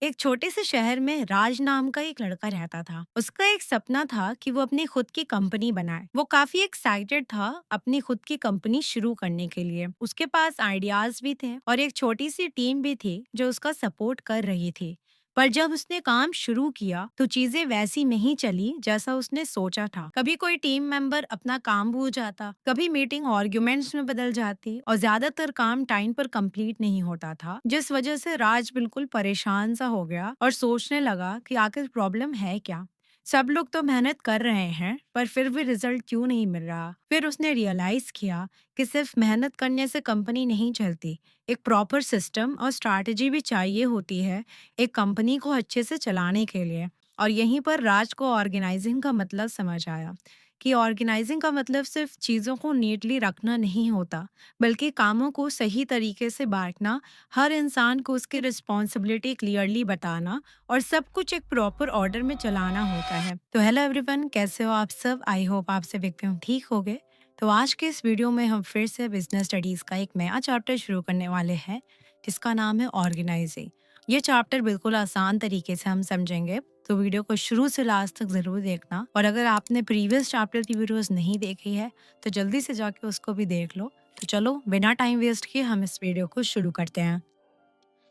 एक छोटे से शहर में राज नाम का एक लड़का रहता था। उसका एक सपना था कि वो अपनी खुद की कंपनी बनाए। वो काफी एक्साइटेड था अपनी खुद की कंपनी शुरू करने के लिए। उसके पास आइडियाज भी थे और एक छोटी सी टीम भी थी जो उसका सपोर्ट कर रही थी। पर जब उसने काम शुरू किया तो चीजें वैसी नहीं चली जैसा उसने सोचा था। कभी कोई टीम मेंबर अपना काम भूल जाता, कभी मीटिंग आर्ग्यूमेंट्स में बदल जाती और ज्यादातर काम टाइम पर कंप्लीट नहीं होता था, जिस वजह से राज बिल्कुल परेशान सा हो गया और सोचने लगा कि आखिर प्रॉब्लम है क्या। सब लोग तो मेहनत कर रहे हैं पर फिर भी रिजल्ट क्यों नहीं मिल रहा। फिर उसने रियलाइज किया कि सिर्फ मेहनत करने से कंपनी नहीं चलती, एक प्रॉपर सिस्टम और स्ट्रैटेजी भी चाहिए होती है एक कंपनी को अच्छे से चलाने के लिए। और यहीं पर राज को ऑर्गेनाइजिंग का मतलब समझ आया कि ऑर्गेनाइजिंग का मतलब सिर्फ चीज़ों को नीटली रखना नहीं होता, बल्कि कामों को सही तरीके से बांटना, हर इंसान को उसकी रिस्पॉन्सिबिलिटी क्लियरली बताना और सब कुछ एक प्रॉपर ऑर्डर में चलाना होता है। तो हेलो एवरीवन, कैसे हो आप सब? आई होप आप सब एकदम ठीक हो गए। तो आज के इस वीडियो में हम फिर से बिजनेस स्टडीज का एक नया चैप्टर शुरू करने वाले हैं, जिसका नाम है ऑर्गेनाइजिंग। ये चैप्टर बिल्कुल आसान तरीके से हम समझेंगे, तो वीडियो को शुरू से लास्ट तक जरूर देखना। और अगर आपने प्रीवियस चैप्टर की वीडियोस नहीं देखी है तो जल्दी से जाके उसको भी देख लो। तो चलो बिना टाइम वेस्ट किए हम इस वीडियो को शुरू करते हैं।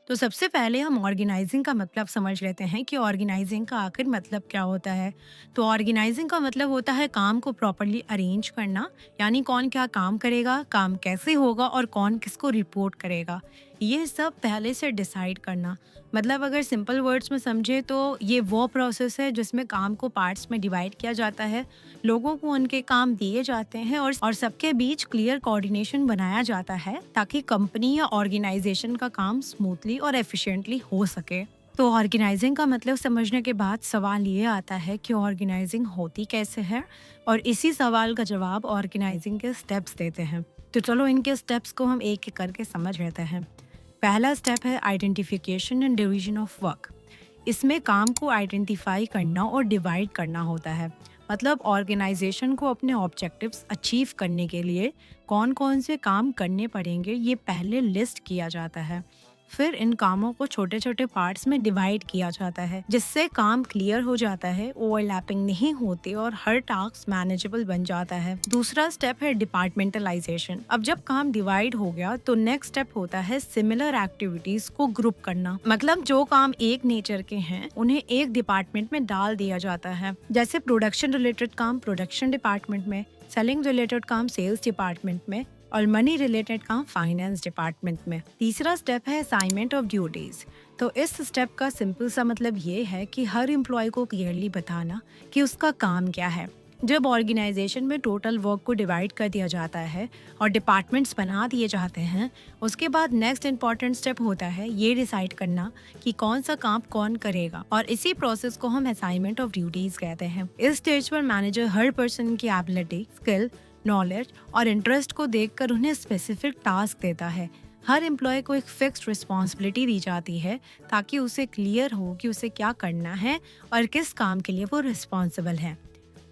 तो सबसे पहले हम ऑर्गेनाइजिंग का मतलब समझ लेते हैं कि ऑर्गेनाइजिंग का आखिर मतलब क्या होता है। तो ऑर्गेनाइजिंग का मतलब होता है काम को प्रॉपरली अरेंज करना, यानी कौन क्या काम करेगा, काम कैसे होगा और कौन किसको रिपोर्ट करेगा, ये सब पहले से डिसाइड करना। मतलब अगर सिंपल वर्ड्स में समझे तो ये वो प्रोसेस है जिसमें काम को पार्ट्स में डिवाइड किया जाता है, लोगों को उनके काम दिए जाते हैं और सबके बीच क्लियर कोऑर्डिनेशन बनाया जाता है ताकि कंपनी या ऑर्गेनाइजेशन का काम स्मूथली और एफिशिएंटली हो सके। तो ऑर्गेनाइजिंग का मतलब समझने के बाद सवाल ये आता है कि ऑर्गेनाइजिंग होती कैसे है, और इसी सवाल का जवाब ऑर्गेनाइजिंग के स्टेप्स देते हैं। तो चलो इनके स्टेप्स को हम एक एक करके समझ लेते हैं। पहला स्टेप है identification and division of work. इसमें काम को आइडेंटिफाई करना और डिवाइड करना होता है। मतलब ऑर्गेनाइजेशन को अपने ऑब्जेक्टिव्स अचीव करने के लिए कौन कौन से काम करने पड़ेंगे, ये पहले लिस्ट किया जाता है। फिर इन कामों को छोटे छोटे पार्ट्स में डिवाइड किया जाता है, जिससे काम क्लियर हो जाता है, ओवरलैपिंग नहीं होती और हर टास्क मैनेजेबल बन जाता है। दूसरा स्टेप है डिपार्टमेंटलाइजेशन। अब जब काम डिवाइड हो गया तो नेक्स्ट स्टेप होता है सिमिलर एक्टिविटीज को ग्रुप करना। मतलब जो काम एक नेचर के हैं उन्हें एक डिपार्टमेंट में डाल दिया जाता है। जैसे प्रोडक्शन रिलेटेड काम प्रोडक्शन डिपार्टमेंट में, सेलिंग रिलेटेड काम सेल्स डिपार्टमेंट में और मनी रिलेटेड काम फाइनेंस डिपार्टमेंट में। तीसरा स्टेप है असाइनमेंट ऑफ ड्यूटीज। तो इस स्टेप का सिंपल सा मतलब ये है कि हर एम्प्लॉय को क्लियरली बताना कि उसका काम क्या है। जब ऑर्गेनाइजेशन में टोटल वर्क को डिवाइड कर दिया जाता है और डिपार्टमेंट्स बना दिए जाते हैं, उसके बाद नेक्स्ट इंपॉर्टेंट स्टेप होता है ये डिसाइड करना कि कौन सा काम कौन करेगा, और इसी प्रोसेस को हम असाइनमेंट ऑफ ड्यूटीज कहते हैं। इस स्टेज पर मैनेजर हर पर्सन की एबिलिटी, स्किल, नॉलेज और इंटरेस्ट को देखकर उन्हें स्पेसिफिक टास्क देता है। हर एम्प्लॉय को एक फिक्स्ड रिस्पॉन्सिबिलिटी दी जाती है ताकि उसे क्लियर हो कि उसे क्या करना है और किस काम के लिए वो रिस्पॉन्सिबल है।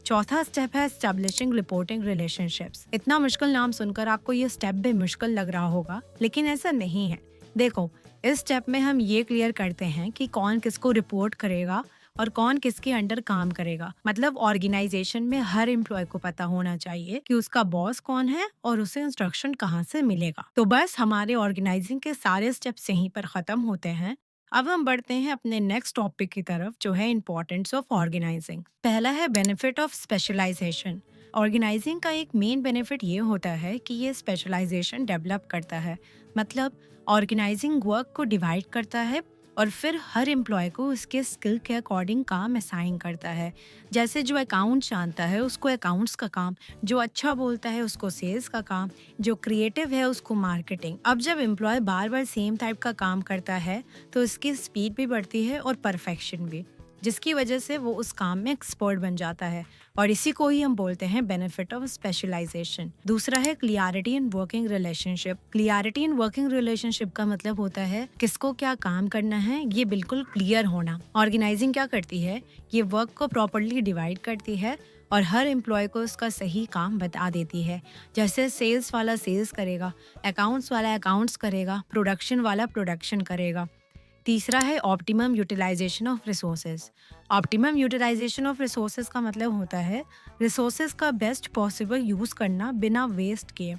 चौथा स्टेप है एस्टेब्लिशिंग रिपोर्टिंग रिलेशनशिप्स। इतना मुश्किल नाम सुनकर आपको ये स्टेप भी मुश्किल लग रहा होगा, लेकिन ऐसा नहीं है। देखो, इस स्टेप में हम ये क्लियर करते हैं कि कौन किसको रिपोर्ट करेगा और कौन किसके अंडर काम करेगा। मतलब ऑर्गेनाइजेशन में हर एम्प्लॉय को पता होना चाहिए कि उसका बॉस कौन है और उसे इंस्ट्रक्शन कहाँ से मिलेगा। तो बस हमारे ऑर्गेनाइजिंग के सारे स्टेप्स यहीं पर खत्म होते हैं। अब हम बढ़ते हैं अपने नेक्स्ट टॉपिक की तरफ, जो है इम्पोर्टेंस ऑफ ऑर्गेनाइजिंग। पहला है बेनिफिट ऑफ स्पेशलाइजेशन। ऑर्गेनाइजिंग का एक मेन बेनिफिट ये होता है कि ये स्पेशलाइजेशन डेवलप करता है। मतलब ऑर्गेनाइजिंग वर्क को डिवाइड करता है और फिर हर एम्प्लॉय को उसके स्किल के अकॉर्डिंग काम असाइन करता है। जैसे जो अकाउंट्स जानता है उसको अकाउंट्स का काम, जो अच्छा बोलता है उसको सेल्स का काम, जो क्रिएटिव है उसको मार्केटिंग। अब जब एम्प्लॉय बार बार सेम टाइप का काम करता है तो इसकी स्पीड भी बढ़ती है और परफेक्शन भी, जिसकी वजह से वो उस काम में एक्सपर्ट बन जाता है। और इसी को ही हम बोलते हैं बेनिफिट ऑफ स्पेशलाइजेशन। दूसरा है clarity in working relationship. Clarity in working relationship का मतलब होता है किसको क्या काम करना है ये बिल्कुल क्लियर होना। ऑर्गेनाइजिंग क्या करती है, ये वर्क को प्रॉपरली डिवाइड करती है और हर एम्प्लॉय को उसका सही काम बता देती है। जैसे सेल्स वाला सेल्स करेगा, अकाउंट्स वाला अकाउंट्स करेगा, प्रोडक्शन वाला प्रोडक्शन करेगा। तीसरा है optimum utilisation of resources. Optimum utilisation of resources का मतलब होता है रिसोर्सेज का बेस्ट पॉसिबल यूज करना बिना वेस्ट किए।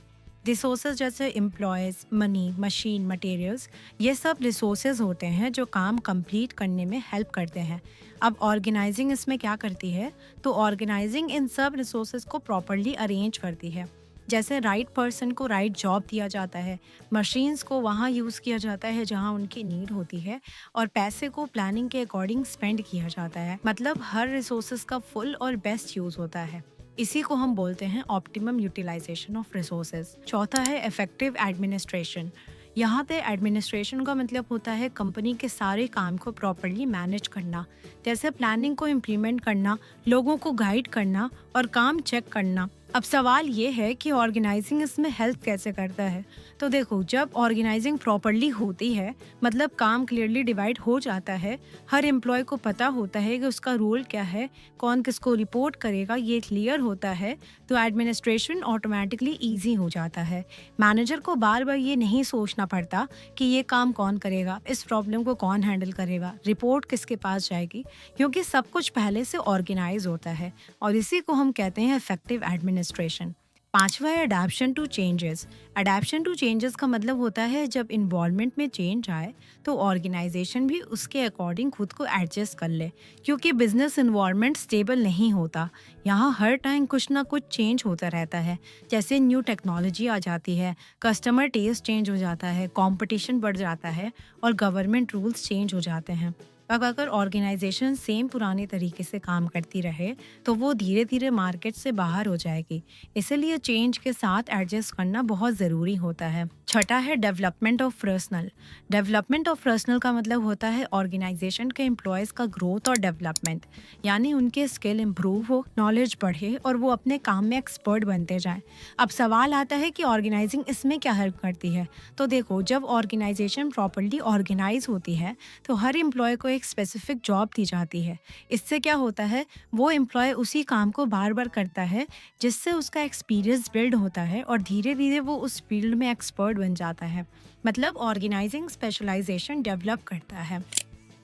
रिसोर्सेज जैसे एम्प्लॉयज़, मनी, मशीन, मटेरियल्स, ये सब रिसोर्सेज होते हैं जो काम कंप्लीट करने में हेल्प करते हैं। अब ऑर्गेनाइजिंग इसमें क्या करती है, तो ऑर्गेनाइजिंग इन सब रिसोर्सेज को प्रॉपरली अरेंज करती है। जैसे राइट पर्सन को राइट जॉब दिया जाता है, मशीन्स को वहाँ यूज़ किया जाता है जहाँ उनकी नीड होती है, और पैसे को प्लानिंग के अकॉर्डिंग स्पेंड किया जाता है। मतलब हर रिसोर्सेज का फुल और बेस्ट यूज़ होता है। इसी को हम बोलते हैं ऑप्टिमम यूटिलाइजेशन ऑफ रिसोर्सेज। चौथा है इफेक्टिव एडमिनिस्ट्रेशन। यहाँ पे एडमिनिस्ट्रेशन का मतलब होता है कंपनी के सारे काम को प्रॉपरली मैनेज करना, जैसे प्लानिंग को इम्प्लीमेंट करना, लोगों को गाइड करना और काम चेक करना। अब सवाल ये है कि ऑर्गेनाइजिंग इसमें हेल्प कैसे करता है। तो देखो, जब ऑर्गेनाइजिंग प्रॉपरली होती है, मतलब काम क्लियरली डिवाइड हो जाता है, हर एम्प्लॉय को पता होता है कि उसका रोल क्या है, कौन किसको रिपोर्ट करेगा, ये क्लियर होता है, तो एडमिनिस्ट्रेशन ऑटोमेटिकली ईजी हो जाता है। मैनेजर को बार बार ये नहीं सोचना पड़ता कि ये काम कौन करेगा, इस प्रॉब्लम को कौन हैंडल करेगा, रिपोर्ट किसके पास जाएगी, क्योंकि सब कुछ पहले से ऑर्गेनाइज होता है। और इसी को हम कहते हैं इफेक्टिव एडमिनिस्ट्रेशन। पांचवा है adaption to changes. Adaption to changes का मतलब होता है जब इन्वॉल्वमेंट में चेंज आए तो ऑर्गेनाइजेशन भी उसके अकॉर्डिंग खुद को एडजस्ट कर ले, क्योंकि बिजनेस इन्वायरमेंट स्टेबल नहीं होता। यहाँ हर टाइम कुछ ना कुछ चेंज होता रहता है। जैसे न्यू टेक्नोलॉजी आ जाती है, कस्टमर टेस्ट चेंज हो जाता है, कंपटीशन बढ़ जाता है और गवर्नमेंट रूल्स चेंज हो जाते हैं। अब अगर ऑर्गेनाइजेशन सेम पुराने तरीके से काम करती रहे तो वो धीरे धीरे मार्केट से बाहर हो जाएगी। इसलिए चेंज के साथ एडजस्ट करना बहुत ज़रूरी होता है। छठा है development of personal. Development of personal का मतलब होता है ऑर्गेनाइजेशन के एम्प्लॉयज़ का ग्रोथ और डेवलपमेंट, यानी उनके स्किल इम्प्रूव हो, नॉलेज बढ़े और वो अपने काम में एक्सपर्ट बनते जाएं। अब सवाल आता है कि ऑर्गेनाइजिंग इसमें क्या हेल्प करती है। तो देखो, जब ऑर्गेनाइजेशन प्रॉपर्ली ऑर्गेनाइज होती है तो हर एम्प्लॉय को एक स्पेसिफिक जॉब दी जाती है। इससे क्या होता है, वो एम्प्लॉय उसी काम को बार बार करता है, जिससे उसका एक्सपीरियंस बिल्ड होता है और धीरे धीरे वो उस फील्ड में एक्सपर्ट बन जाता है। मतलब ऑर्गेनाइजिंग स्पेशलाइजेशन डेवलप करता है।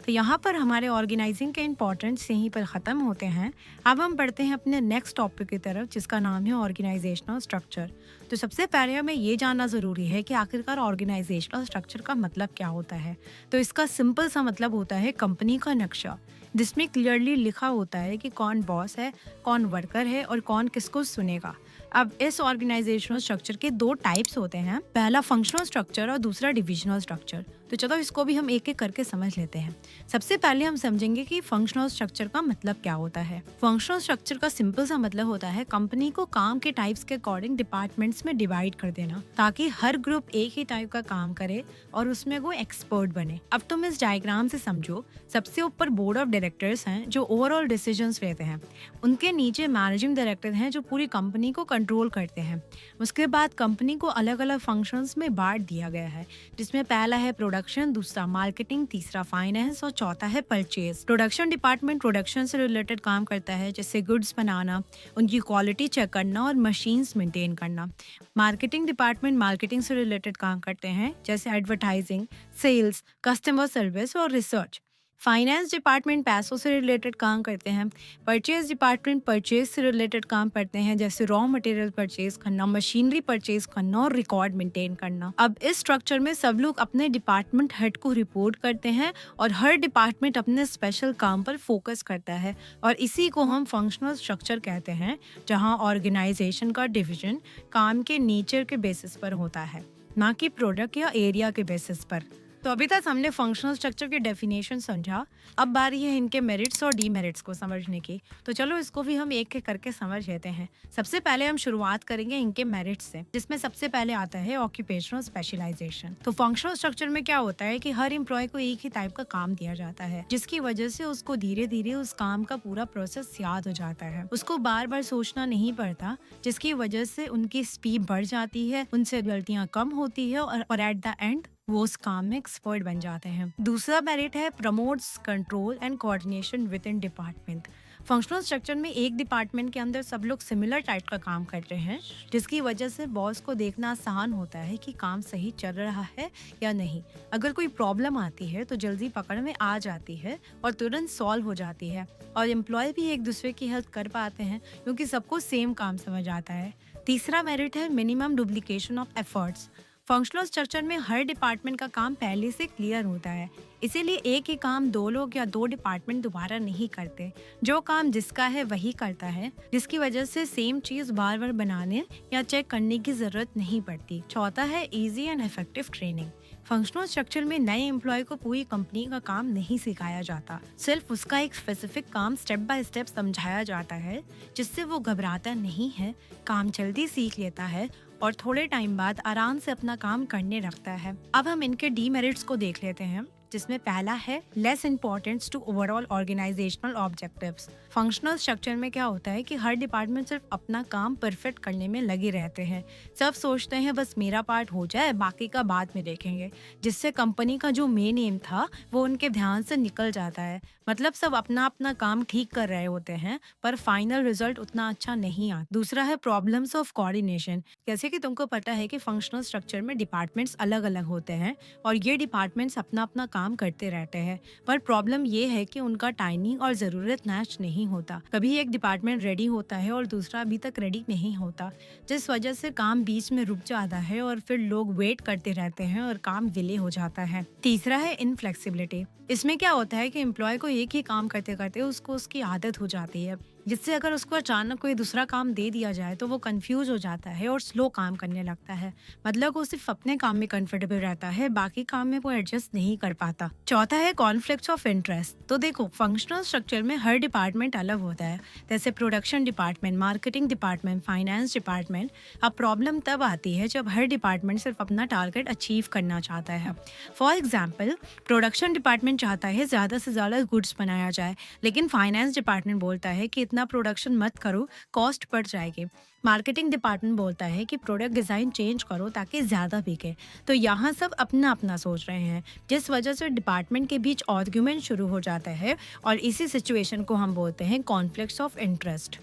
तो यहाँ पर हमारे ऑर्गेनाइजिंग के इम्पोर्टेंस यहीं पर ख़त्म होते हैं। अब हम बढ़ते हैं अपने नेक्स्ट टॉपिक की तरफ, जिसका नाम है ऑर्गेनाइजेशनल स्ट्रक्चर। तो सबसे पहले हमें ये जानना ज़रूरी है कि आखिरकार ऑर्गेनाइजेशनल स्ट्रक्चर का मतलब क्या होता है। तो इसका सिंपल सा मतलब होता है कंपनी का नक्शा, जिसमें क्लियरली लिखा होता है कि कौन बॉस है, कौन वर्कर है और कौन किसको सुनेगा। अब इस ऑर्गेनाइजेशनल स्ट्रक्चर के दो टाइप्स होते हैं, पहला फंक्शनल स्ट्रक्चर और दूसरा डिविजनल स्ट्रक्चर। तो चलो इसको भी हम एक एक करके समझ लेते हैं। सबसे पहले हम समझेंगे कि फंक्शनल स्ट्रक्चर का मतलब क्या होता है। फंक्शनल स्ट्रक्चर का सिंपल सा मतलब होता है कंपनी को काम के टाइप्स के अकॉर्डिंग डिपार्टमेंट्स में डिवाइड कर देना, ताकि हर ग्रुप एक ही टाइप का काम करे और उसमें वो एक्सपर्ट बने। अब तुम इस डायग्राम से समझो, सबसे ऊपर बोर्ड ऑफ डायरेक्टर्स हैं जो ओवरऑल डिसीजंस लेते हैं। उनके नीचे मैनेजिंग डायरेक्टर हैं जो पूरी कंपनी को कंट्रोल करते हैं। उसके बाद कंपनी को अलग अलग फंक्शंस में बांट दिया गया है, जिसमें पहला है प्रोडक्शन, दूसरा मार्केटिंग, तीसरा फाइनेंस और चौथा है परचेज। प्रोडक्शन डिपार्टमेंट प्रोडक्शन से रिलेटेड काम करता है, जैसे गुड्स बनाना, उनकी क्वालिटी चेक करना और मशीन्स मेंटेन करना। मार्केटिंग डिपार्टमेंट मार्केटिंग से रिलेटेड काम करते हैं, जैसे एडवर्टाइजिंग, सेल्स, कस्टमर सर्विस और रिसर्च। फाइनेंस डिपार्टमेंट पैसों से रिलेटेड काम करते हैं। परचेज डिपार्टमेंट परचेज से रिलेटेड काम करते हैं, जैसे रॉ मटेरियल परचेज करना, मशीनरी परचेज करना और रिकॉर्ड मेंटेन करना। अब इस स्ट्रक्चर में सब लोग अपने डिपार्टमेंट हेड को रिपोर्ट करते हैं और हर डिपार्टमेंट अपने स्पेशल काम पर फोकस करता है, और इसी को हम फंक्शनल स्ट्रक्चर कहते हैं, जहां ऑर्गेनाइजेशन का डिवीजन काम के नेचर के बेसिस पर होता है, ना कि प्रोडक्ट या एरिया के बेसिस पर। तो अभी तक हमने फंक्शनल स्ट्रक्चर की डेफिनेशन समझा। अब बारी है इनके मेरिट्स और डीमेरिट्स को समझने की। तो चलो इसको भी हम एक एक करके समझ लेते हैं। सबसे पहले हम शुरुआत करेंगे इनके मेरिट्स से, जिसमें सबसे पहले आता है ऑक्यूपेशनल स्पेशलाइजेशन। तो फंक्शनल स्ट्रक्चर में क्या होता है कि हर एम्प्लॉय को एक ही टाइप का काम दिया जाता है, जिसकी वजह से उसको धीरे धीरे उस काम का पूरा प्रोसेस याद हो जाता है। उसको बार बार सोचना नहीं पड़ता, जिसकी वजह से उनकी स्पीड बढ़ जाती है, उनसे गलतियां कम होती है और एट द एंड वो उस काम में एक्सपर्ट बन जाते हैं। दूसरा मेरिट है promotes control and coordination with in department. Functional structure में एक डिपार्टमेंट के अंदर सब लोग सिमिलर टाइप का काम करते हैं, जिसकी वजह से बॉस को देखना आसान होता है कि काम सही चल रहा है या नहीं। अगर कोई प्रॉब्लम आती है तो जल्दी पकड़ में आ जाती है और तुरंत सॉल्व हो जाती है, और एम्प्लॉय भी एक दूसरे की हेल्प कर पाते हैं क्योंकि सबको सेम काम समझ आता है। तीसरा मेरिट है minimum duplication of efforts. Functional structure में हर डिपार्टमेंट का काम पहले से क्लियर होता है, इसीलिए एक ही काम दो लोग या दो डिपार्टमेंट दोबारा नहीं करते। जो काम जिसका है वही करता है, जिसकी वजह से सेम चीज बार बार बनाने या चेक करने की जरूरत नहीं पड़ती। चौथा है easy and effective training. Functional structure में नए एम्प्लॉय को पूरी कंपनी का काम नहीं सिखाया जाता, सिर्फ उसका एक स्पेसिफिक काम स्टेप बाय स्टेप समझाया जाता है, जिससे वो घबराता नहीं है, काम जल्दी सीख लेता है और थोड़े टाइम बाद आराम से अपना काम करने लगता है। अब हम इनके डीमेरिट्स को देख लेते हैं, जिसमें पहला है less importance to overall organisational objectives. Functional structure में क्या होता है कि हर डिपार्टमेंट सिर्फ अपना काम परफेक्ट करने में लगे रहते हैं। सब सोचते हैं बस मेरा पार्ट हो जाए, बाकी का बाद में देखेंगे, जिससे कंपनी का जो मेन एम था वो उनके ध्यान से निकल जाता है। मतलब सब अपना अपना काम ठीक कर रहे होते हैं, पर फाइनल रिजल्ट उतना अच्छा नहीं आता। दूसरा है प्रॉब्लम्स ऑफ कोऑर्डिनेशन। जैसे कि तुमको पता है कि फंक्शनल स्ट्रक्चर में डिपार्टमेंट्स अलग अलग होते हैं और ये डिपार्टमेंट्स अपना अपना काम करते रहते हैं, पर प्रॉब्लम ये है कि उनका टाइमिंग और ज़रूरत मैच नहीं होता। कभी एक डिपार्टमेंट रेडी होता है और दूसरा अभी तक रेडी नहीं होता, जिस वजह से काम बीच में रुक जाता है और फिर लोग वेट करते रहते हैं और काम डिले हो जाता है। तीसरा है इनफ्लेक्सिबिलिटी। इसमें क्या होता है कि एम्प्लॉय को एक ही काम करते करते उसको उसकी आदत हो जाती है, जिससे अगर उसको अचानक कोई दूसरा काम दे दिया जाए तो वो कंफ्यूज हो जाता है और स्लो काम करने लगता है। मतलब वो सिर्फ अपने काम में कंफर्टेबल रहता है, बाकी काम में वो एडजस्ट नहीं कर पाता। चौथा है कॉन्फ्लिक्ट्स ऑफ इंटरेस्ट। तो देखो, फंक्शनल स्ट्रक्चर में हर डिपार्टमेंट अलग होता है, जैसे production department, marketing department, finance department. अब प्रॉब्लम तब आती है जब हर डिपार्टमेंट सिर्फ अपना टारगेट अचीव करना चाहता है। फॉर एग्जाम्पल, प्रोडक्शन डिपार्टमेंट चाहता है ज़्यादा से ज़्यादा गुड्स बनाया जाए, लेकिन फाइनेंस डिपार्टमेंट बोलता है कि इतना प्रोडक्शन मत करो, कॉस्ट बढ़ जाएगी। मार्केटिंग डिपार्टमेंट बोलता है कि प्रोडक्ट डिज़ाइन चेंज करो ताकि ज़्यादा बिके। तो यहाँ सब अपना अपना सोच रहे हैं, जिस वजह से डिपार्टमेंट के बीच आर्ग्यूमेंट शुरू हो जाता है, और इसी सिचुएशन को हम बोलते हैं कॉन्फ्लिक्ट्स ऑफ इंटरेस्ट।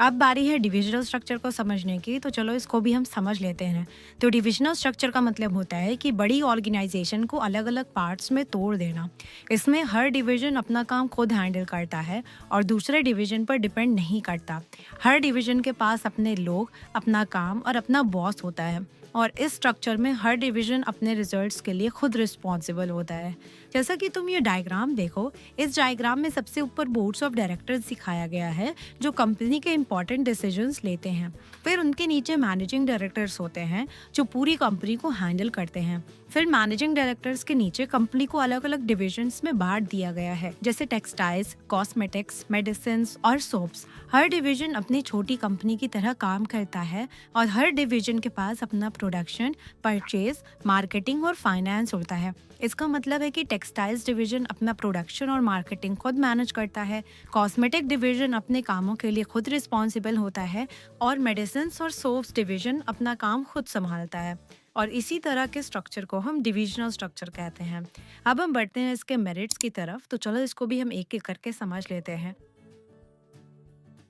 अब बारी है डिविजनल स्ट्रक्चर को समझने की, तो चलो इसको भी हम समझ लेते हैं। तो डिविजनल स्ट्रक्चर का मतलब होता है कि बड़ी ऑर्गेनाइजेशन को अलग अलग पार्ट्स में तोड़ देना। इसमें हर डिवीजन अपना काम खुद हैंडल करता है और दूसरे डिवीजन पर डिपेंड नहीं करता। हर डिवीजन के पास अपने लोग, अपना काम और अपना बॉस होता है, और इस स्ट्रक्चर में हर डिवीजन अपने रिजल्ट्स के लिए खुद रिस्पॉन्सिबल होता है। जैसा कि तुम ये डायग्राम देखो, इस डायग्राम में सबसे ऊपर बोर्ड्स ऑफ डायरेक्टर्स दिखाया गया है, जो कंपनी के इंपॉर्टेंट डिसीजंस लेते हैं। फिर उनके नीचे मैनेजिंग डायरेक्टर्स होते हैं, जो पूरी कंपनी को हैंडल करते हैं। फिर मैनेजिंग डायरेक्टर्स के नीचे कंपनी को अलग अलग डिविजन्स में बांट दिया गया है, जैसे टेक्सटाइल्स, कॉस्मेटिक्स, मेडिसिन और सोप्स। हर डिवीजन अपनी छोटी कंपनी की तरह काम करता है और हर डिवीजन के पास अपना प्रोडक्शन, परचेज, मार्केटिंग और फाइनेंस होता है। इसका मतलब है कि टेक्सटाइल्स डिवीजन अपना प्रोडक्शन और मार्केटिंग खुद मैनेज करता है, कॉस्मेटिक डिवीजन अपने कामों के लिए खुद रिस्पॉन्सिबल होता है, और मेडिसिन और सोप्स डिवीजन अपना काम खुद संभालता है। और इसी तरह के स्ट्रक्चर को हम डिविजनल स्ट्रक्चर कहते हैं। अब हम बढ़ते हैं इसके मेरिट्स की तरफ, तो चलो इसको भी हम एक एक करके समझ लेते हैं।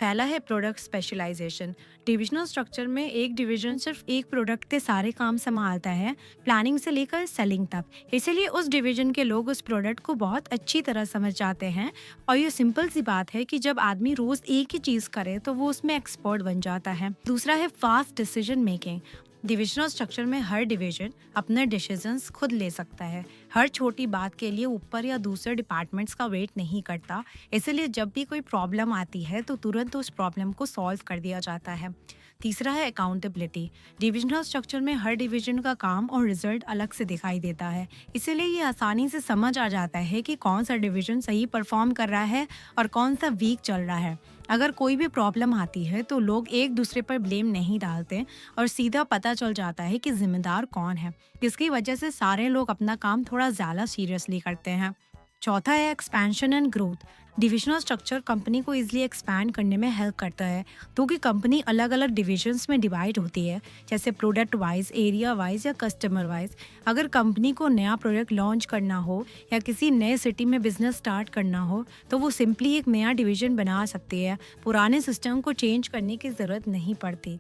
पहला है प्रोडक्ट स्पेशलाइजेशन। डिविजनल स्ट्रक्चर में एक डिवीजन सिर्फ एक प्रोडक्ट के सारे काम संभालता है, प्लानिंग से लेकर सेलिंग तक। इसीलिए उस डिवीजन के लोग उस प्रोडक्ट को बहुत अच्छी तरह समझ जाते हैं, और ये सिंपल सी बात है कि जब आदमी रोज एक ही चीज करे तो वो उसमें एक्सपर्ट बन जाता है। दूसरा है fast decision making. Divisional structure में हर डिवीजन अपने डिसीजंस खुद ले सकता है, हर छोटी बात के लिए ऊपर या दूसरे डिपार्टमेंट्स का वेट नहीं करता। इसलिए जब भी कोई प्रॉब्लम आती है तो तुरंत उस प्रॉब्लम को सॉल्व कर दिया जाता है। तीसरा है अकाउंटेबिलिटी। डिविजनल स्ट्रक्चर में हर डिवीजन का काम और रिजल्ट अलग से दिखाई देता है, इसीलिए ये आसानी से समझ आ जाता है कि कौन सा डिवीजन सही परफॉर्म कर रहा है और कौन सा वीक चल रहा है। अगर कोई भी प्रॉब्लम आती है तो लोग एक दूसरे पर ब्लेम नहीं डालते और सीधा पता चल जाता है कि जिम्मेदार कौन है, जिसकी वजह से सारे लोग अपना काम थोड़ा ज़्यादा सीरियसली करते हैं। चौथा है expansion and growth. Divisional structure company को इजीली एक्सपैंड करने में हेल्प करता है, क्योंकि कंपनी अलग अलग डिविजन्स में डिवाइड होती है, जैसे प्रोडक्ट वाइज, एरिया वाइज या कस्टमर वाइज। अगर कंपनी को नया प्रोडक्ट लॉन्च करना हो या किसी नए सिटी में बिजनेस स्टार्ट करना हो तो वो सिंपली एक नया डिवीजन बना सकती है, पुराने सिस्टम को चेंज करने की ज़रूरत नहीं पड़ती।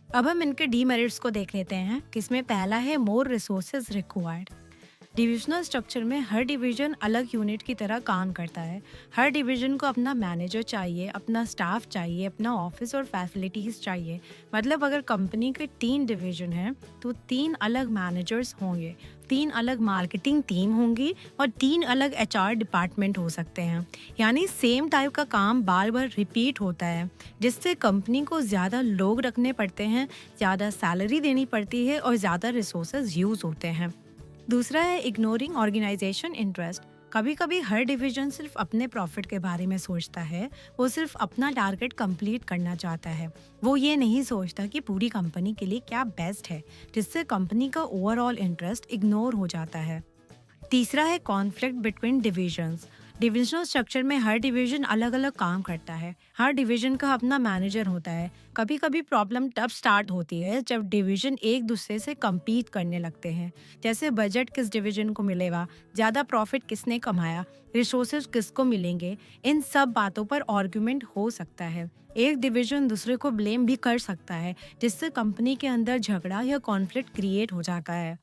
अब हम इनके डीमेरिट्स को देख लेते हैं, किसमें पहला है more resources required. Divisional structure में हर डिवीजन अलग यूनिट की तरह काम करता है। हर डिवीजन को अपना मैनेजर चाहिए, अपना स्टाफ चाहिए, अपना ऑफिस और फैसिलिटीज़ चाहिए। मतलब अगर कंपनी के 3 डिवीजन हैं तो 3 अलग मैनेजर्स होंगे, 3 अलग मार्केटिंग टीम होंगी और 3 अलग एचआर डिपार्टमेंट हो सकते हैं। यानी सेम टाइप का काम बार बार रिपीट होता है, जिससे कंपनी को ज़्यादा लोग रखने पड़ते हैं, ज़्यादा सैलरी देनी पड़ती है और ज़्यादा रिसोर्सेज यूज़ होते हैं। दूसरा है इग्नोरिंग ऑर्गेनाइजेशन इंटरेस्ट। कभी कभी हर डिवीजन सिर्फ अपने प्रॉफिट के बारे में सोचता है, वो सिर्फ अपना टारगेट कंप्लीट करना चाहता है। वो ये नहीं सोचता कि पूरी कंपनी के लिए क्या बेस्ट है, जिससे कंपनी का ओवरऑल इंटरेस्ट इग्नोर हो जाता है। तीसरा है conflict between divisions. Divisional structure में हर डिवीजन अलग अलग काम करता है, हर डिवीजन का अपना मैनेजर होता है। कभी कभी प्रॉब्लम तब स्टार्ट होती है जब डिवीजन एक दूसरे से compete करने लगते हैं, जैसे बजट किस डिवीजन को मिलेगा, ज़्यादा प्रॉफिट किसने कमाया, रिसोर्सेज किसको मिलेंगे। इन सब बातों पर आर्ग्यूमेंट हो सकता है। एक डिवीजन दूसरे को ब्लेम भी कर सकता है, जिससे कंपनी के अंदर झगड़ा या कॉन्फ्लिक्ट क्रिएट हो जाता है।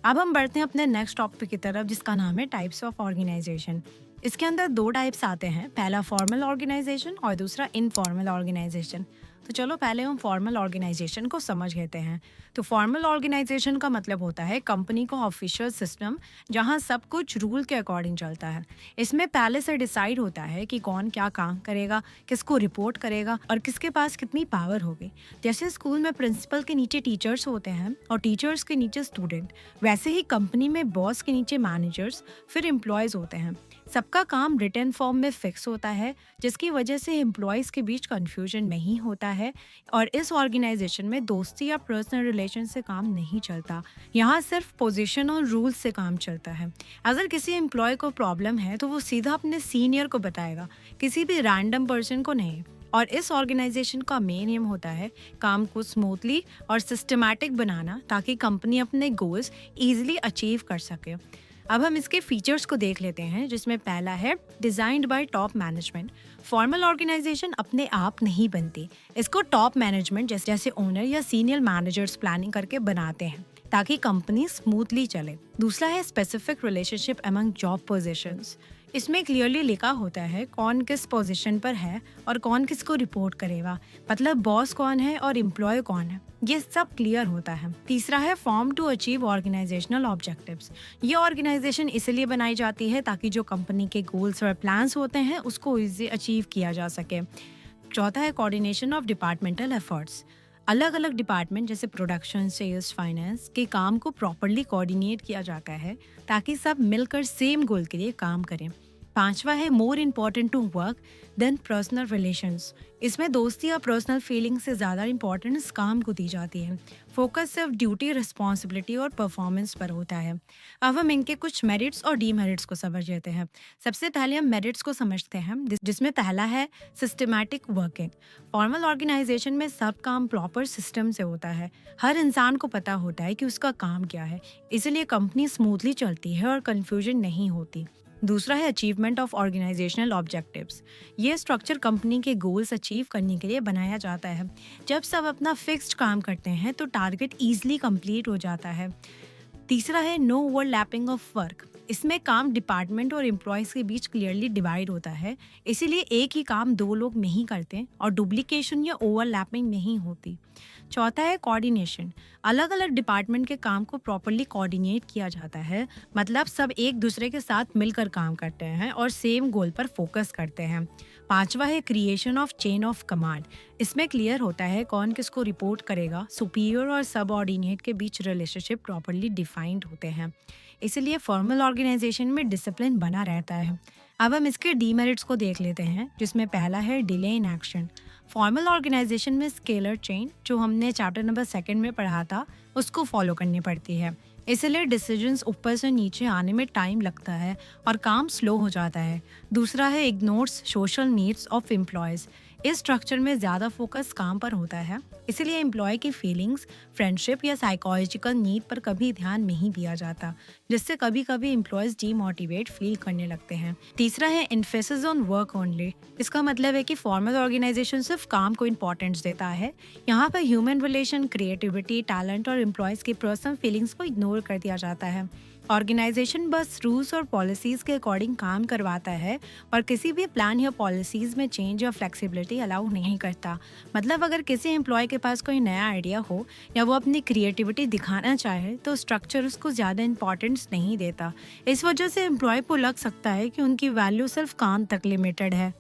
अब हम बढ़ते हैं अपने नेक्स्ट टॉपिक की तरफ, जिसका नाम है टाइप्स ऑफ ऑर्गेनाइजेशन। इसके अंदर 2 टाइप्स आते हैं, पहला फॉर्मल ऑर्गेनाइजेशन और दूसरा इनफॉर्मल ऑर्गेनाइजेशन। तो चलो पहले हम फॉर्मल ऑर्गेनाइजेशन को समझ लेते हैं। तो फॉर्मल ऑर्गेनाइजेशन का मतलब होता है कंपनी का ऑफिशियल सिस्टम, जहां सब कुछ रूल के अकॉर्डिंग चलता है। इसमें पहले से डिसाइड होता है कि कौन क्या काम करेगा, किसको रिपोर्ट करेगा और किसके पास कितनी पावर होगी। जैसे स्कूल में प्रिंसिपल के नीचे टीचर्स होते हैं और टीचर्स के नीचे स्टूडेंट, वैसे ही कंपनी में बॉस के नीचे मैनेजर्स, फिर एम्प्लॉयज़ होते हैं। सबका काम रिटन फॉर्म में फिक्स होता है, जिसकी वजह से एम्प्लॉयज़ के बीच कंफ्यूजन नहीं होता है। और इस ऑर्गेनाइजेशन में दोस्ती या पर्सनल रिलेशन से काम नहीं चलता, यहाँ सिर्फ पोजीशन और रूल्स से काम चलता है। अगर किसी एम्प्लॉय को प्रॉब्लम है तो वो सीधा अपने सीनियर को बताएगा, किसी भी रैंडम पर्सन को नहीं। और इस ऑर्गेनाइजेशन का मेन एम होता है काम को स्मूथली और सिस्टमैटिक बनाना, ताकि कंपनी अपने गोल्स ईजिली अचीव कर सके। अब हम इसके फीचर्स को देख लेते हैं, जिसमें पहला है designed by top management. Formal organisation अपने आप नहीं बनती, इसको टॉप मैनेजमेंट जैसे ओनर या सीनियर मैनेजर्स प्लानिंग करके बनाते हैं, ताकि कंपनी स्मूथली चले। दूसरा है specific relationship among job positions. इसमें क्लियरली लिखा होता है कौन किस पोजीशन पर है और कौन किसको रिपोर्ट करेगा, मतलब बॉस कौन है और एम्प्लॉय कौन है, ये सब क्लियर होता है। तीसरा है form to achieve organisational objectives. ये ऑर्गेनाइजेशन इसलिए बनाई जाती है ताकि जो कंपनी के गोल्स और प्लान्स होते हैं उसको इजी अचीव किया जा सके। चौथा है कोऑर्डिनेशन ऑफ डिपार्टमेंटल एफर्ट्स। अलग अलग डिपार्टमेंट जैसे प्रोडक्शन, सेल्स, फाइनेंस के काम को प्रॉपरली कोऑर्डिनेट किया जाता है, ताकि सब मिलकर सेम गोल के लिए काम करें। पांचवा है more important to work than personal relations. इसमें दोस्ती या पर्सनल फीलिंग से ज़्यादा इंपॉर्टेंस काम को दी जाती है। फोकस सिर्फ ड्यूटी, रिस्पॉन्सिबिलिटी और परफॉर्मेंस पर होता है। अब हम इनके कुछ मेरिट्स और डीमेरिट्स को समझ लेते हैं। सबसे पहले हम मेरिट्स को समझते हैं, जिसमें पहला है सिस्टमैटिक वर्किंग। फॉर्मल ऑर्गेनाइजेशन में सब काम प्रॉपर सिस्टम से होता है, हर इंसान को पता होता है कि उसका काम क्या है, इसलिए कंपनी स्मूथली चलती है और कन्फ्यूजन नहीं होती। दूसरा है अचीवमेंट ऑफ ऑर्गेनाइजेशनल ऑब्जेक्टिव्स। ये स्ट्रक्चर कंपनी के गोल्स अचीव करने के लिए बनाया जाता है। जब सब अपना फिक्स्ड काम करते हैं तो टारगेट ईजिली कंप्लीट हो जाता है। तीसरा है नो ओवरलैपिंग ऑफ वर्क। इसमें काम डिपार्टमेंट और एम्प्लॉयज़ के बीच क्लियरली डिवाइड होता है, इसीलिए एक ही काम 2 लोग नहीं करते और डुप्लीकेशन या ओवरलैपिंग नहीं होती। चौथा है कोऑर्डिनेशन। अलग अलग डिपार्टमेंट के काम को प्रॉपरली कोऑर्डिनेट किया जाता है, मतलब सब एक दूसरे के साथ मिलकर काम करते हैं और सेम गोल पर फोकस करते हैं। पांचवा है creation of chain of command. इसमें क्लियर होता है कौन किसको रिपोर्ट करेगा, सुपीरियर और सबऑर्डिनेट के बीच रिलेशनशिप प्रॉपरली डिफाइंड होते हैं, इसलिए फॉर्मल ऑर्गेनाइजेशन में डिसिप्लिन बना रहता है। अब हम इसके डीमेरिट्स को देख लेते हैं, जिसमें पहला है delay in action. Formal organisation में स्केलर चेन, जो हमने चैप्टर नंबर 2 में पढ़ा था, उसको फॉलो करनी पड़ती है। इसलिए डिसीजंस ऊपर से नीचे आने में टाइम लगता है और काम स्लो हो जाता है। दूसरा है ignores social needs of employees. इस स्ट्रक्चर में ज़्यादा फोकस काम पर होता है, इसीलिए एम्प्लॉय की फीलिंग्स, फ्रेंडशिप या साइकोलॉजिकल नीड पर कभी ध्यान नहीं दिया जाता, जिससे कभी कभी एम्प्लॉयज डीमोटिवेट फील करने लगते हैं। तीसरा है इन्फेसिस ऑन वर्क ओनली। इसका मतलब है कि फॉर्मल ऑर्गेनाइजेशन सिर्फ काम को इम्पोर्टेंस देता है। यहाँ पर ह्यूमन रिलेशन, क्रिएटिविटी, टैलेंट और एम्प्लॉयज की पर्सनल फीलिंग्स को इग्नोर कर दिया जाता है। ऑर्गेनाइजेशन बस रूल्स और पॉलिसीज के अकॉर्डिंग काम करवाता है और किसी भी प्लान या पॉलिसीज में चेंज या फ्लेक्सिबिलिटी अलाउ नहीं करता। मतलब अगर किसी एम्प्लॉय के पास कोई नया आइडिया हो या वो अपनी क्रिएटिविटी दिखाना चाहे तो स्ट्रक्चर उसको ज़्यादा इंपॉर्टेंस नहीं देता। इस वजह से एम्प्लॉय को लग सकता है कि उनकी वैल्यू सिर्फ काम तक लिमिटेड है।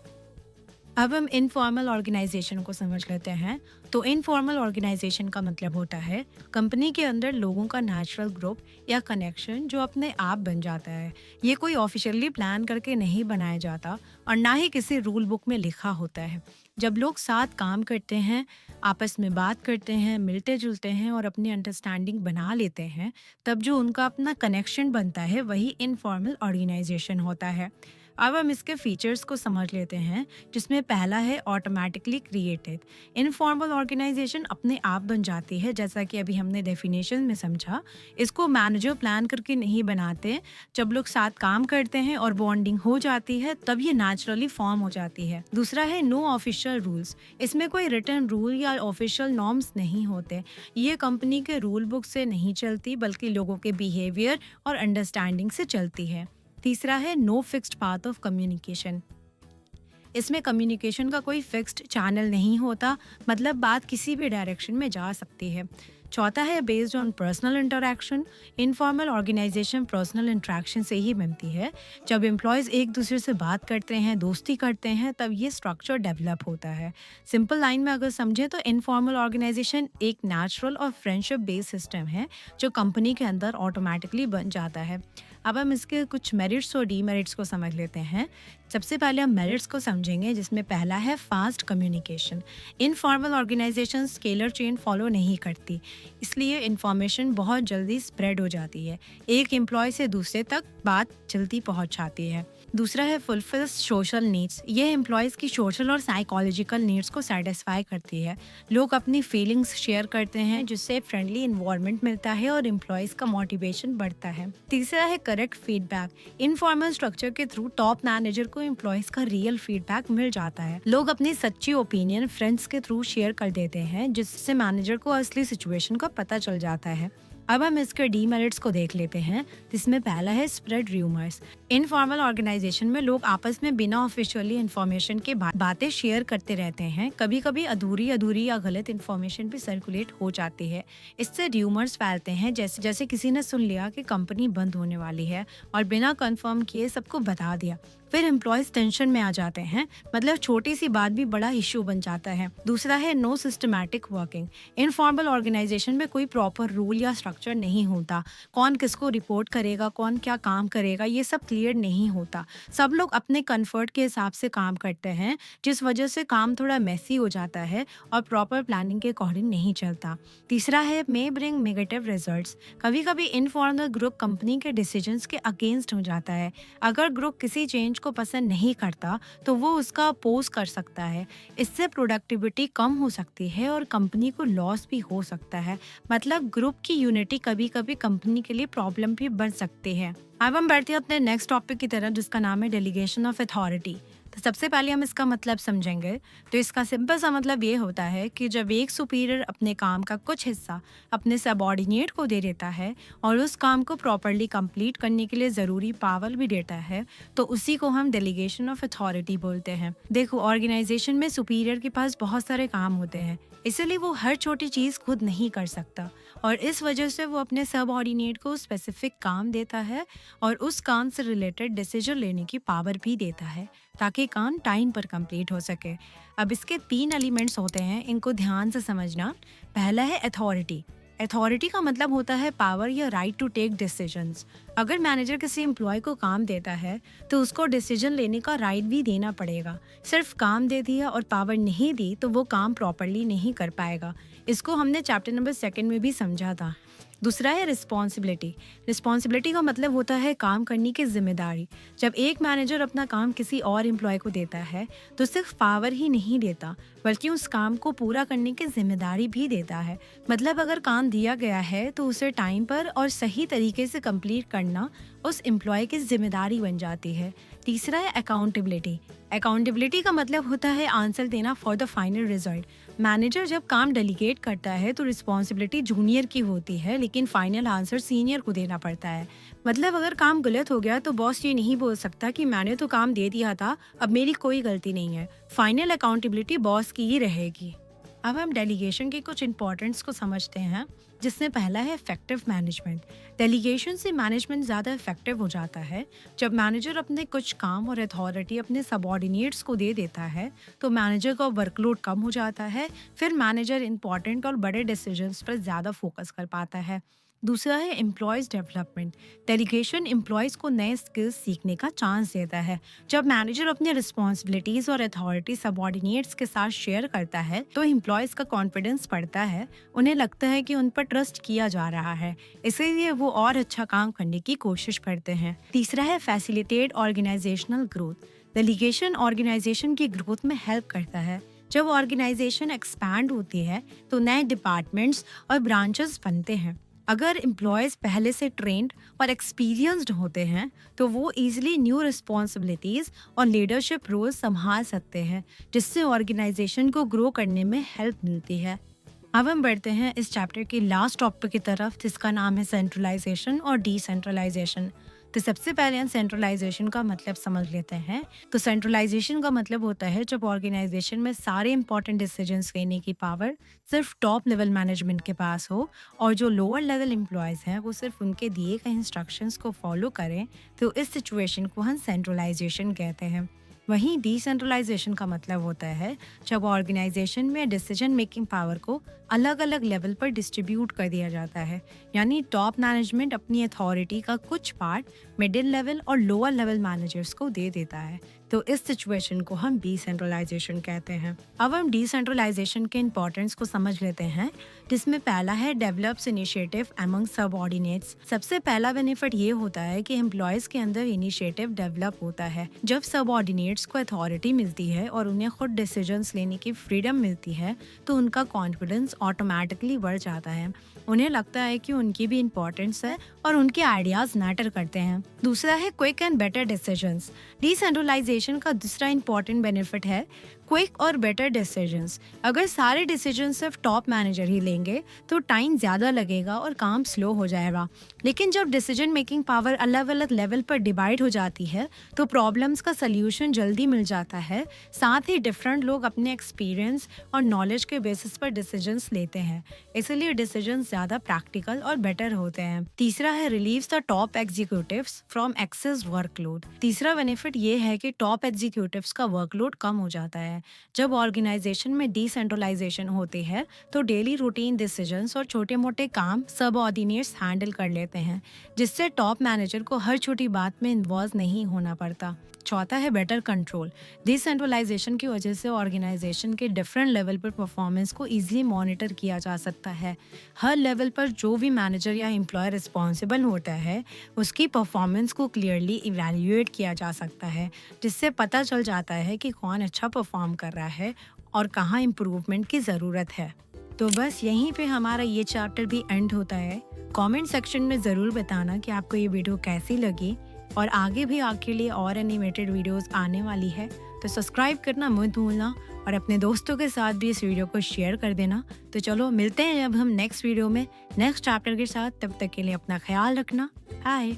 अब हम इनफॉर्मल ऑर्गेनाइजेशन को समझ लेते हैं। तो इनफॉर्मल ऑर्गेनाइजेशन का मतलब होता है कंपनी के अंदर लोगों का नेचुरल ग्रुप या कनेक्शन जो अपने आप बन जाता है। ये कोई ऑफिशियली प्लान करके नहीं बनाया जाता और ना ही किसी रूल बुक में लिखा होता है। जब लोग साथ काम करते हैं, आपस में बात करते हैं, मिलते जुलते हैं और अपनी अंडरस्टैंडिंग बना लेते हैं, तब जो उनका अपना कनेक्शन बनता है वही इनफॉर्मल ऑर्गेनाइजेशन होता है। अब हम इसके फीचर्स को समझ लेते हैं, जिसमें पहला है ऑटोमेटिकली क्रिएटेड। इनफॉर्मल ऑर्गेनाइजेशन अपने आप बन जाती है, जैसा कि अभी हमने डेफिनेशन में समझा। इसको मैनेजर प्लान करके नहीं बनाते। जब लोग साथ काम करते हैं और बॉन्डिंग हो जाती है तब ये नेचुरली फॉर्म हो जाती है। दूसरा है नो ऑफिशियल रूल्स। इसमें कोई रिटन रूल या ऑफिशियल नॉर्म्स नहीं होते। ये कंपनी के रूल बुक से नहीं चलती बल्कि लोगों के बिहेवियर और अंडरस्टैंडिंग से चलती है। तीसरा है no fixed path of communication. इसमें कम्युनिकेशन का कोई फिक्स्ड चैनल नहीं होता, मतलब बात किसी भी डायरेक्शन में जा सकती है। चौथा है based on personal interaction. Informal organisation personal interaction से ही बनती है। जब एम्प्लॉयज़ एक दूसरे से बात करते हैं, दोस्ती करते हैं, तब ये स्ट्रक्चर डेवलप होता है। सिंपल लाइन में अगर समझें तो इनफॉर्मल ऑर्गेनाइजेशन एक नेचुरल और फ्रेंडशिप बेस्ड सिस्टम है जो कंपनी के अंदर ऑटोमेटिकली बन जाता है। अब हम इसके कुछ मेरिट्स और डीमेरिट्स को समझ लेते हैं। सबसे पहले हम मेरिट्स को समझेंगे, जिसमें पहला है fast communication. Informal organisation scalar chain follow नहीं करती, इसलिए इंफॉर्मेशन बहुत जल्दी स्प्रेड हो जाती है। एक एम्प्लॉय से दूसरे तक बात जल्दी पहुंच जाती है। दूसरा है फुलफिल्स सोशल नीड्स। ये एम्प्लॉयज़ की सोशल और साइकोलॉजिकल नीड्स को सेटिस्फाई करती है। लोग अपनी फीलिंग्स शेयर करते हैं, जिससे फ्रेंडली इन्वायरमेंट मिलता है और एम्प्लॉयज़ का मोटिवेशन बढ़ता है। तीसरा है करेक्ट फीडबैक। इनफॉर्मल स्ट्रक्चर के थ्रू टॉप मैनेजर को एम्प्लॉयज़ का रियल फीडबैक मिल जाता है। लोग अपनी सच्ची ओपिनियन फ्रेंड्स के थ्रू शेयर कर देते हैं, जिससे मैनेजर को असली सिचुएशन का पता चल जाता है। अब हम इसके डीमेरिट्स को देख लेते हैं, जिसमें पहला है स्प्रेड र्यूमर्स। इनफॉर्मल ऑर्गेनाइजेशन में लोग आपस में बिना ऑफिशियली इन्फॉर्मेशन के बातें शेयर करते रहते हैं। कभी कभी अधूरी अधूरी या गलत इन्फॉर्मेशन भी सर्कुलेट हो जाती है। इससे र्यूमर्स फैलते हैं, जैसे जैसे किसी ने सुन लिया कि कंपनी बंद होने वाली है और बिना कंफर्म किए सबको बता दिया। फिर एम्प्लॉयज टेंशन में आ जाते हैं, मतलब छोटी सी बात भी बड़ा इश्यू बन जाता है। दूसरा है no systematic working. Informal organisation में कोई प्रॉपर रूल या स्ट्रक्चर नहीं होता। कौन किसको रिपोर्ट करेगा, कौन क्या काम करेगा, ये सब क्लियर नहीं होता। सब लोग अपने कंफर्ट के हिसाब से काम करते हैं, जिस वजह से काम थोड़ा मेसी हो जाता है और प्रॉपर प्लानिंग के अकॉर्डिंग नहीं चलता। तीसरा है मे ब्रिंग नेगेटिव रिजल्ट्स। कभी कभी इनफॉर्मल ग्रुप कंपनी के डिसीजंस के अगेंस्ट हो जाता है। अगर ग्रुप किसी चेंज को पसंद नहीं करता तो वो उसका अपोज कर सकता है। इससे प्रोडक्टिविटी कम हो सकती है और कंपनी को लॉस भी हो सकता है। मतलब ग्रुप की यूनिटी कभी कभी कंपनी के लिए प्रॉब्लम भी बन सकती है। अब हम बढ़ते हैं अपने नेक्स्ट टॉपिक की तरफ, जिसका नाम है डेलीगेशन ऑफ अथॉरिटी। तो सबसे पहले हम इसका मतलब समझेंगे। तो इसका सिंपल सा मतलब ये होता है कि जब एक सुपीरियर अपने काम का कुछ हिस्सा अपने सबऑर्डिनेट को दे देता है और उस काम को प्रॉपरली कंप्लीट करने के लिए ज़रूरी पावर भी देता है, तो उसी को हम डेलीगेशन ऑफ अथॉरिटी बोलते हैं। देखो, ऑर्गेनाइजेशन में सुपीरियर के पास बहुत सारे काम होते हैं, इसलिए वो हर छोटी चीज़ खुद नहीं कर सकता और इस वजह से वो अपने सबऑर्डिनेट को स्पेसिफिक काम देता है और उस काम से रिलेटेड डिसीजन लेने की पावर भी देता है, ताकि काम टाइम पर कंप्लीट हो सके। अब इसके 3 एलिमेंट्स होते हैं, इनको ध्यान से समझना। पहला है अथॉरिटी। अथॉरिटी का मतलब होता है पावर या राइट टू टेक डिसीजंस। अगर मैनेजर किसी एम्प्लॉय को काम देता है तो उसको डिसीजन लेने का राइट भी देना पड़ेगा। सिर्फ काम दे दिया और पावर नहीं दी तो वो काम प्रॉपरली नहीं कर पाएगा। इसको हमने चैप्टर नंबर 2 में भी समझा था। दूसरा है रिस्पॉन्सिबिलिटी। रिस्पॉन्सिबिलिटी का मतलब होता है काम करने की जिम्मेदारी। जब एक मैनेजर अपना काम किसी और एम्प्लॉय को देता है तो सिर्फ पावर ही नहीं देता, बल्कि उस काम को पूरा करने की जिम्मेदारी भी देता है। मतलब अगर काम दिया गया है तो उसे टाइम पर और सही तरीके से कंप्लीट करना उस एम्प्लॉय की जिम्मेदारी बन जाती है। तीसरा है अकाउंटेबिलिटी। अकाउंटेबिलिटी का मतलब होता है आंसर देना for the final result. Manager जब काम डेलीगेट करता है तो रिस्पॉन्सिबिलिटी जूनियर की होती है, लेकिन फाइनल आंसर सीनियर को देना पड़ता है। मतलब अगर काम गलत हो गया तो बॉस ये नहीं बोल सकता कि मैंने तो काम दे दिया था, अब मेरी कोई गलती नहीं है। फाइनल अकाउंटेबिलिटी बॉस की ही रहेगी। अब हम डेलीगेशन के कुछ इंपॉर्टेंट्स को समझते हैं, जिसमें पहला है इफेक्टिव मैनेजमेंट। डेलीगेशन से मैनेजमेंट ज़्यादा इफेक्टिव हो जाता है। जब मैनेजर अपने कुछ काम और अथॉरिटी अपने सबऑर्डिनेट्स को दे देता है तो मैनेजर का वर्कलोड कम हो जाता है। फिर मैनेजर इंपॉर्टेंट और बड़े डिसीजंस पर ज़्यादा फोकस कर पाता है। दूसरा है एम्प्लॉयज़ डेवलपमेंट। डेलीगेशन एम्प्लॉयज़ को नए स्किल्स सीखने का चांस देता है। जब मैनेजर अपने रिस्पॉन्सिबिलिटीज़ और अथॉरिटी सबऑर्डिनेट्स के साथ शेयर करता है तो एम्प्लॉयज़ का कॉन्फिडेंस बढ़ता है। उन्हें लगता है कि उन पर ट्रस्ट किया जा रहा है, इसीलिए वो और अच्छा काम करने की कोशिश करते हैं। तीसरा है facilitate organisational growth. Delegation organisation की ग्रोथ में हेल्प करता है। जब ऑर्गेनाइजेशन एक्सपैंड होती है तो नए डिपार्टमेंट्स और ब्रांचेस बनते हैं। अगर एम्प्लॉयज़ पहले से ट्रेंड और एक्सपीरियंस्ड होते हैं तो वो इजीली न्यू रिस्पॉन्सिबिलिटीज़ और लीडरशिप रोल संभाल सकते हैं, जिससे ऑर्गेनाइजेशन को ग्रो करने में हेल्प मिलती है। अब हम बढ़ते हैं इस चैप्टर के लास्ट टॉपिक की तरफ, जिसका नाम है सेंट्रलाइजेशन और डिसेंट्रलाइजेशन। तो सबसे पहले हम सेंट्रलाइजेशन का मतलब समझ लेते हैं। तो सेंट्रलाइजेशन का मतलब होता है जब ऑर्गेनाइजेशन में सारे इंपॉर्टेंट डिसीजंस लेने की पावर सिर्फ टॉप लेवल मैनेजमेंट के पास हो और जो लोअर लेवल एम्प्लॉयज़ हैं वो सिर्फ उनके दिए गए इंस्ट्रक्शंस को फॉलो करें। तो इस सिचुएशन को हम सेंट्रलाइजेशन कहते हैं। वहीं डिसेंट्रलाइजेशन का मतलब होता है जब ऑर्गेनाइजेशन में डिसीजन मेकिंग पावर को अलग अलग लेवल पर डिस्ट्रीब्यूट कर दिया जाता है। यानी टॉप मैनेजमेंट अपनी अथॉरिटी का कुछ पार्ट मिडिल लेवल और लोअर लेवल मैनेजर्स को दे देता है। तो इस सिचुएशन को हम डिसेंट्रलाइजेशन कहते हैं। अब हम डिसेंट्रलाइजेशन के इंपॉर्टेंस को समझ लेते हैं, जिसमें पहला है डेवलप्स इनिशिएटिव अमंग सबऑर्डिनेट्स। सबसे पहला बेनिफिट ये होता है कि एम्प्लॉयज के अंदर इनिशिएटिव डेवलप होता है। जब सबऑर्डिनेट्स को अथॉरिटी मिलती है और उन्हें खुद डिसीजंस लेने की फ्रीडम मिलती है तो उनका कॉन्फिडेंस ऑटोमेटिकली बढ़ जाता है। उन्हें लगता है कि उनकी भी इम्पोर्टेंस है और उनके आइडियाज मैटर करते हैं। दूसरा है quick and better decisions. Decentralisation का दूसरा इम्पोर्टेंट बेनिफिट है क्विक और बेटर डिसीजंस। अगर सारे डिसीजन सिर्फ टॉप मैनेजर ही लेंगे तो टाइम ज़्यादा लगेगा और काम स्लो हो जाएगा। लेकिन जब डिसीजन मेकिंग पावर अलग अलग लेवल पर डिवाइड हो जाती है तो प्रॉब्लम्स का सल्यूशन जल्दी मिल जाता है। साथ ही डिफरेंट लोग अपने एक्सपीरियंस और नॉलेज के बेसिस पर डिसीजंस लेते हैं, इसलिए डिसीजंस ज़्यादा प्रैक्टिकल और बेटर होते हैं। तीसरा है relieves the top executives from excess workload. तीसरा बेनिफिट ये है कि टॉप एग्जीक्यूटिव्स का वर्कलोड कम हो जाता है। जब ऑर्गेनाइजेशन में डिसेंट्रलाइजेशन होती है तो डेली रूटीन डिसीजंस और छोटे मोटे काम सबऑर्डिनेट्स हैंडल कर लेते हैं, जिससे टॉप मैनेजर को हर छोटी बात में इन्वॉल्व नहीं होना पड़ता। चौथा है बेटर कंट्रोल। डिसेंट्रलाइजेशन की वजह से ऑर्गेनाइजेशन के डिफरेंट लेवल पर परफॉर्मेंस को इजीली मॉनिटर किया जा सकता है। हर लेवल पर जो भी मैनेजर या एम्प्लॉय रिस्पॉन्सिबल होता है उसकी परफॉर्मेंस को क्लियरली इवैल्यूएट किया जा सकता है, जिससे पता चल जाता है कि कौन अच्छा परफॉर्म कर रहा है और कहाँ इम्प्रूवमेंट की ज़रूरत है। तो बस यहीं पे हमारा ये चैप्टर भी एंड होता है। कमेंट सेक्शन में ज़रूर बताना कि आपको ये वीडियो कैसी लगी और आगे भी आपके लिए और एनिमेटेड वीडियोस आने वाली है। तो सब्सक्राइब करना मत भूलना और अपने दोस्तों के साथ भी इस वीडियो को शेयर कर देना। तो चलो मिलते हैं अब हम नेक्स्ट वीडियो में नेक्स्ट चैप्टर के साथ। तब तक के लिए अपना ख्याल रखना। बाय।